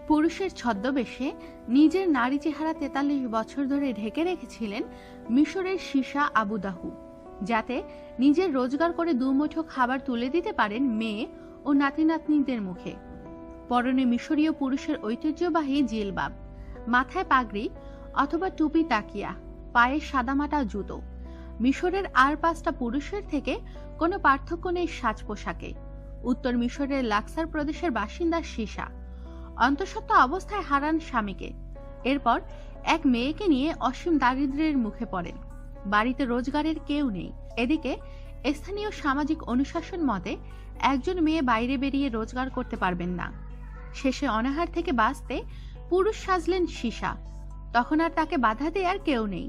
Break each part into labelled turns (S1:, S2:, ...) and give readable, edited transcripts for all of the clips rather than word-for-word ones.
S1: পুরুষের ছদ্মবেশে নিজের নারী চেহারা ৪৩ বছর ধরে ঢেকে রেখেছিলেন মিশরের সীসা আবু দাহু, যাতে নিজের রোজগার করে দুমুঠো খাবার তুলে দিতে পারেন মেয়ে ও নাতি নাতনিদের মুখে। পরনে মিশরীয় পুরুষের ঐতিহ্যবাহী জিলবাব, মাথায় পাগড়ি অথবা টুপি তাকিয়া, পায়ে সাদামাটা জুতো। মিশরের আর ৫টা পুরুষের থেকে কোনো পার্থক্য নেই সাজ পোশাকে। উত্তর মিশরের লাক্সার প্রদেশের বাসিন্দা সীসা অন্তঃসত্ত্বা অবস্থায় হারান স্বামীকে। এরপর এক মেয়েকে নিয়ে অসীম দারিদ্র্যের মুখে পড়েন। বাড়িতে রোজগারের কেউ নেই। এদিকে স্থানীয় সামাজিক অনুশাসন মতে একজন মেয়ে বাইরে বেরিয়ে রোজগার করতে পারবেন না। শেষে অনাহার থেকে বাঁচতে পুরুষ সাজলেন সীসা। তখন আর তাকে বাধা দেওয়ার কেউ নেই।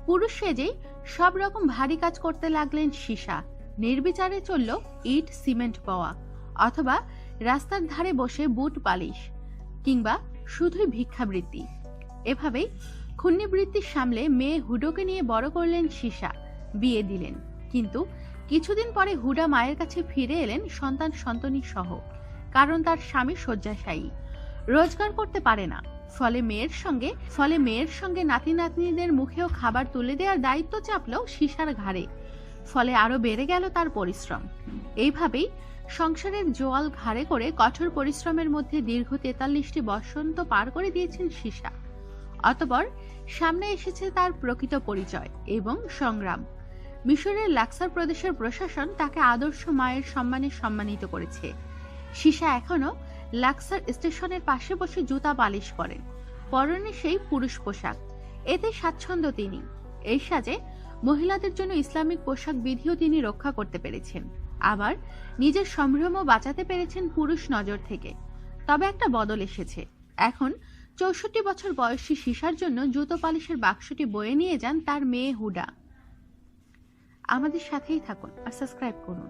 S1: পুরুষ সেজেই সব রকম ভারী কাজ করতে লাগলেন সীসা। নির্বিচারে চলল ইট সিমেন্ট পাওয়া, অথবা রাস্তার ধারে বসে বুট পালিশ, কিংবা শুধুই ভিক্ষাবৃত্তি। এভাবেই ক্ষুণ্ণবৃত্তি সামলে মেয়ে হুডোকে নিয়ে বড় করলেন সীসা, বিয়ে দিলেন। কিন্তু কিছুদিন পরে হুডা মায়ের কাছে ফিরে এলেন সন্তান সন্তনী সহ, কারণ তার স্বামী শয্যাশায়ী, রোজগার করতে পারে না। ফলে মেয়ের সঙ্গে নাতি নাতনিদের মুখেও খাবার তুলে দেওয়ার দায়িত্ব চাপল সীসার ঘাড়ে। ফলে আরো বেড়ে গেল তার পরিশ্রম। এইভাবেই সংসারের জোয়াল ঘাড়ে করে কঠোর পরিশ্রমের মধ্যে দীর্ঘ ৪৩টি বসন্ত পার করে দিয়েছেন সীসা। অতঃপর সামনে এসেছে তার প্রকৃত পরিচয় এবং সংগ্রাম। মিশরের লাক্সার প্রদেশের প্রশাসন তাকে আদর্শ মায়ের সম্মানে সম্মানিত করেছে। সীসা এখনো লাক্সার স্টেশনের পাশে বসে জুতা পালিশ করেন। পরনে সেই পুরুষ পোশাক, এতে স্বাচ্ছন্দ্য তিনি। এই সাজে মহিলাদের জন্য ইসলামিক পোশাক বিধিও তিনি রক্ষা করতে পেরেছেন। আবার নিজের সম্ভ্রমও বাঁচাতে পেরেছেন পুরুষ নজর থেকে। তবে একটা বদল এসেছে। এখন ৬৪ বছর বয়সী সীসার জন্য জুতো পালিশের বাক্সটি বয়ে নিয়ে যান তার মেয়ে হুডা। আমাদের সাথেই থাকুন আর সাবস্ক্রাইব করুন।